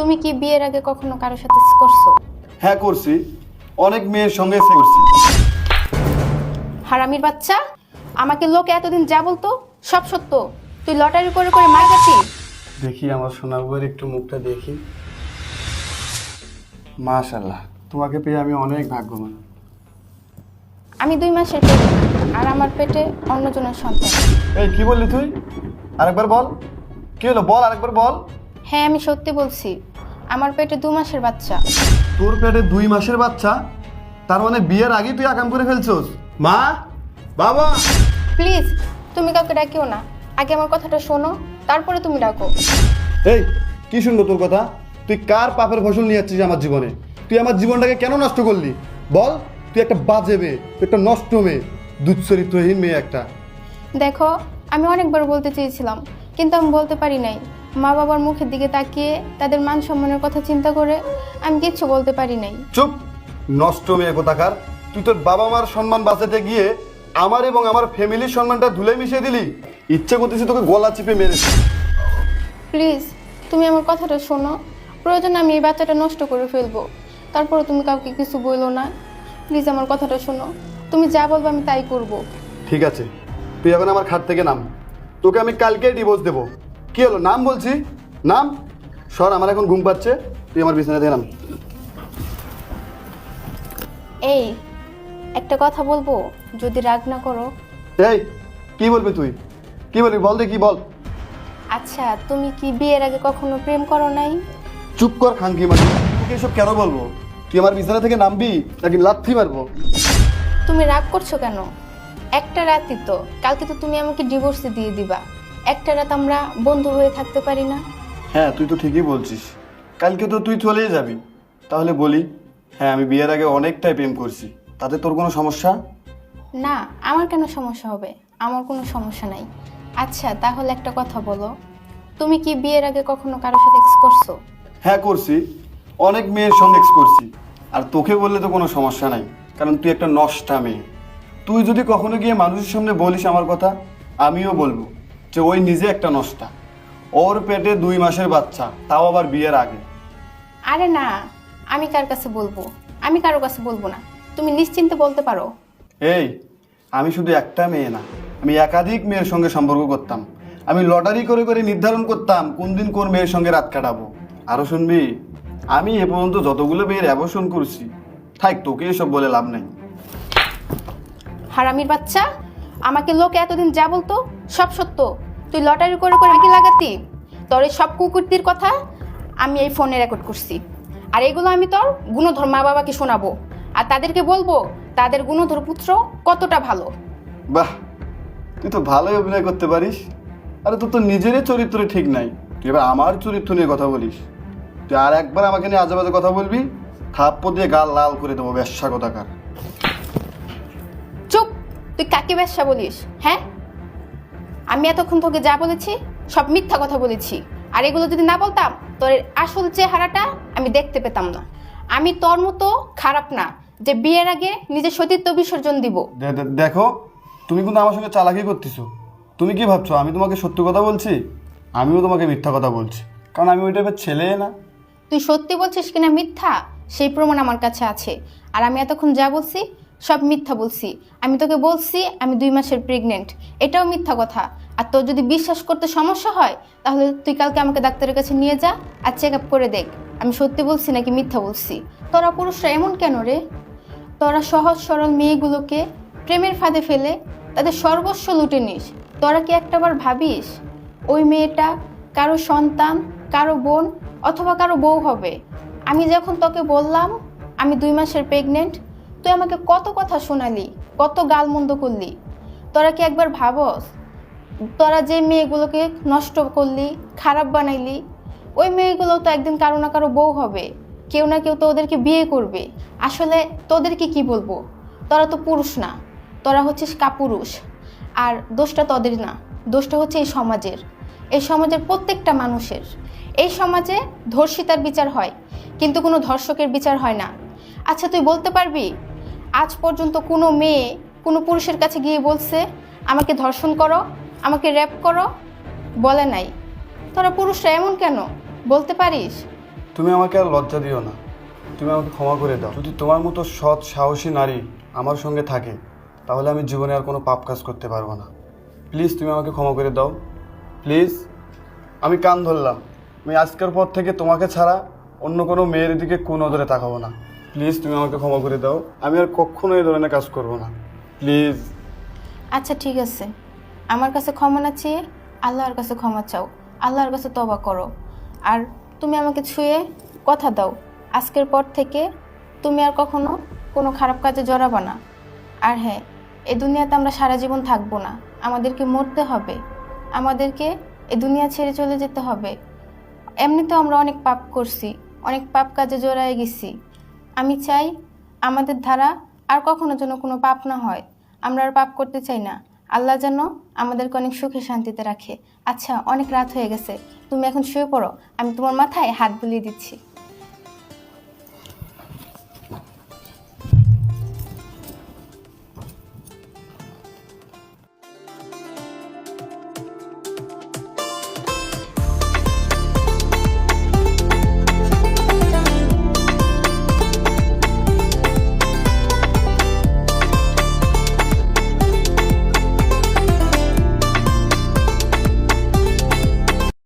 তুমি কি বিয়ের আগে কখনো কারোর সাথে সেক্স করছো? হ্যাঁ করছি, অনেক মেয়ের সঙ্গে সেক্স করছি। হারামির বাচ্চা, আমাকে লোকে এতদিন যা বলতো সব সত্য। তুই লটারি করে করে মার খাচ্ছি। দেখি আমার সোনা বউয়ের একটু মুখটা দেখি। মাশাআল্লাহ, তোমাকে পেয়ে আমি অনেক ভাগ্যবান। আমি 2 মাসের পেটে আর আমার পেটে অন্যজনের সন্তান। এই কি বললি তুই? আরেকবার বল, কি হলো বল, আরেকবার বল। হ্যাঁ, আমি সত্যি বলছি, আমার পেটে 2 মাসের বাচ্চা। তোর পেটে 2 মাসের বাচ্চা? তার মানে বিয়ের আগেই তুই আকাম করে ফেলছস? মা, বাবা। প্লিজ তুমি কাউকে ডাকিও না, আগে আমার কথাটা শোনো, তারপরে তুমি ডাকো। এই কি শুনবো তোর কথা? তুই কার পাপের ফসল নিয়ে যাচ্ছিস আমার জীবনে? তুই আমার জীবনটাকে কেন নষ্ট করলি বল? তুই একটা বাজে মেয়ে, তুই একটা নষ্ট মেয়ে, দুশ্চরিত্রহীন মেয়ে একটা। দেখো, আমি অনেকবার বলতে চেয়েছিলাম, কিন্তু আমি বলতে পারি নাই। মা বাবার মুখের দিকে তাকিয়ে তাদের মান সম্মানের কথা চিন্তা করে আমি কিচ্ছু বলতে পারি নাই। চুপ, নষ্ট মেয়ে কোথাকার। তুই তোর বাবা মার সম্মান বাঁচাতে গিয়ে আমার এবং আমার ফ্যামিলির সম্মানটা ধুলে মিশিয়ে দিলি। ইচ্ছে করতেছি তোকে গলা চিপে মেরেছি। প্লিজ তুমি আমার কথাটা শোনো, প্রয়োজন আমি এই বাচ্চাটা নষ্ট করে ফেলবো, তারপরে তুমি কাউকে কিছু বলো না। প্লিজ আমার কথাটা শোনো, তুমি যা বলবো আমি তাই করব। ঠিক আছে, তুই এখন আমার খাট থেকে নাম। তোকে আমি কালকে ডিভোর্স দেবো। কি হলো, নাম বলছি, নাম। সর, আমার এখন ঘুম পাচ্ছে, তুই আমার বিছানা থেকে নাম। এই একটা কথা বলবো, যদি রাগ না করো। এই কি বলবি তুই? কি বলবি বল, দে কি বল। আচ্ছা, তুমি কি বিয়ের আগে কখনো প্রেম করো নাই? চুপ কর খাঙ্কি মানে, তোকে এসব কেন বলবো? তুই আমার বিছানা থেকে নামবি নাকি লাথি মারবো? তুমি রাগ করছো কেন? একটা রাতই তো, কালকে তো তুমি আমাকে ডিভোর্স দিয়ে দিবা। একটা রাত আমরা বন্ধু হয়ে থাকতে পারি না? হ্যাঁ তুই তো ঠিকই বলছিস, কালকে তো তুই চলেই যাবি। তাহলে বলি, হ্যাঁ আমি বিয়ের আগে অনেকটাই প্রেম করছি, তাতে তোর কোনো সমস্যা? না, আমার কেন সমস্যা হবে? আমার কোনো সমস্যা নাই। আচ্ছা তাহলে একটা কথা বলো, তুমি কি বিয়ের আগে কখনো কারোর সাথে সেক্স করছো? হ্যাঁ করছি, অনেক মেয়ের সঙ্গে সেক্স করছি। আর তোকে বললে তো কোনো সমস্যা নাই, কারণ তুই একটা নষ্টা মেয়ে। তুই যদি কখনো গিয়ে মানুষের সামনে বলিস আমার কথা, আমিও বলবো যে ওই নিজে একটা নষ্টা। ওর পেটে 2 মাসের বাচ্চা, তাও আবার বিয়ের আগে। আরে না, আমি কার কাছে বলবো? আমি কারো কাছে বলবো না, তুমি নিশ্চিন্তে বলতে পারো। এই আমি শুধু একটা মেয়ে না, আমি একাধিক মেয়ের সঙ্গে সম্পর্ক করতাম। আমি লটারি করে করে নির্ধারণ করতাম কোন দিন কোন মেয়ের সঙ্গে রাত কাটাবো। আরও শুনবি, আমি এ পর্যন্ত যতগুলো মেয়ের অ্যাবর্শন করছি, থাক তোকে এসব বলে লাভ নাই। হারামির বাচ্চা, আমাকে লোকে এতদিন যা বলতো সব সত্য। তুই লটারি করে করে আগে লাগাতি। তোর এই সব কুকুরটির কথা আমি এই ফোনে রেকর্ড করছি, আর এগুলো আমি তোর গুণধর মা বাবাকে শোনাবো, আর তাদেরকে বলবো তাদের গুণধর পুত্র কতটা ভালো। বাহ, তুই তো ভালোই অভিনয় করতে পারিস। আরে তোর তো নিজেরই চরিত্র ঠিক নাই, তুই এবার আমার চরিত্র নিয়ে কথা বলিস। তুই আর একবার আমাকে নিয়ে আজে বাজে কথা বলবি, থাপ্পড় দিয়ে গাল লাল করে দেবো, বেশ্যা কথাকার। চুপ, তুই কাকে ব্যবসা বলিস? হ্যাঁ, আমি এতক্ষণ তোকে যা বলেছি সব মিথ্যা কথা বলেছি, আর এগুলো যদি না বলতাম তোর এর আসল চেহারাটা আমি দেখতে পেতাম না। আমি তোর মতো খারাপ না যে বিয়ের আগে নিজের সতীত্ব বিসর্জন দিব। দেখো, তুমি কিন্তু আমার সঙ্গে চালাকি করতেছো। তুমি কি ভাবছো আমি তোমাকে সত্য কথা বলছি? আমিও তোমাকে মিথ্যা কথা বলছি, কারণ আমি ওই টাইপের ছেলে না। তুই সত্যি বলছিস কিনা মিথ্যা সেই প্রমাণ আমার কাছে আছে, আর আমি এতক্ষণ যা বলছি সব মিথ্যা বলছি। আমি তোকে বলছি আমি 2 মাসের প্রেগনেন্ট, এটাও মিথ্যা কথা। আর তোর যদি বিশ্বাস করতে সমস্যা হয় তাহলে তুই কালকে আমাকে ডাক্তারের কাছে নিয়ে যা, আর চেক আপ করে দেখ আমি সত্যি বলছি নাকি মিথ্যা বলছি। তোরা পুরুষরা এমন কেন রে? তোরা সহজ সরল মেয়েগুলোকে প্রেমের ফাঁদে ফেলে তাদের সর্বস্ব লুটে নিস। তোরা কি একটাবার ভাবিস ওই মেয়েটা কারো সন্তান, কারো বোন অথবা কারো বউ হবে? আমি যখন তোকে বললাম আমি 2 মাসের প্রেগনেন্ট, তুই আমাকে কত কথা শোনালি, কত গালমন্দ করলি। তোরা কি একবার ভাবস তোরা যে মেয়েগুলোকে নষ্ট করলি, খারাপ বানাইলি, ওই মেয়েগুলো তো একদিন কারো না কারো বউ হবে, কেউ না কেউ তো ওদেরকে বিয়ে করবে। আসলে তোদেরকে কি বলবো, তোরা তো পুরুষ না, তোরা হচ্ছিস কাপুরুষ। আর দোষটা তোদের না, দোষটা হচ্ছে এই সমাজের, এই সমাজের প্রত্যেকটা মানুষের। এই সমাজে ধর্ষিতার বিচার হয়, কিন্তু কোনো ধর্ষকের বিচার হয় না। আচ্ছা তুই বলতে পারবি আজ পর্যন্ত কোনো মেয়ে কোনো পুরুষের কাছে গিয়ে বলছে আমাকে ধর্ষণ করো, আমাকে র্যাপ করো? বলে নাই। তোরা পুরুষরা এমন কেন বলতে পারিস? তুমি আমাকে আর লজ্জা দিও না, তুমি আমাকে ক্ষমা করে দাও। যদি তোমার মতো সৎ সাহসী নারী আমার সঙ্গে থাকে তাহলে আমি জীবনে আর কোনো পাপ কাজ করতে পারবো না। প্লিজ তুমি আমাকে ক্ষমা করে দাও, প্লিজ। আমি কান ধরলাম, আমি আজকের পর থেকে তোমাকে ছাড়া অন্য কোনো মেয়ের দিকে কোন নজরে তাকাবো না। প্লিজ তুমি আমাকে ক্ষমা করে দাও, আমি আর কখনো এই ধরনের কাজ করবো না, প্লিজ। আচ্ছা ঠিক আছে, আমার কাছে ক্ষমা না চেয়ে আল্লাহর কাছে ক্ষমা চাও, আল্লাহর কাছে তওবা করো। আর তুমি আমাকে ছুঁয়ে কথা দাও, আজকের পর থেকে তুমি আর কখনো কোনো খারাপ কাজে জড়াবা না। আর হ্যাঁ, এই দুনিয়াতে আমরা সারা জীবন থাকবো না, আমাদেরকে মরতে হবে, আমাদেরকে এই দুনিয়া ছেড়ে চলে যেতে হবে। এমনিতেও আমরা অনেক পাপ করছি, অনেক পাপ কাজে জড়ায় গেছি। আমি চাই আমাদের দ্বারা আর কখনো যেন কোনো পাপ না হয়, আমরা আর পাপ করতে চাই না। আল্লাহ যেন আমাদেরকে অনেক সুখে শান্তিতে রাখে। আচ্ছা, অনেক রাত হয়ে গেছে, তুমি এখন শুয়ে পড়ো, আমি তোমার মাথায় হাত বুলিয়ে দিচ্ছি।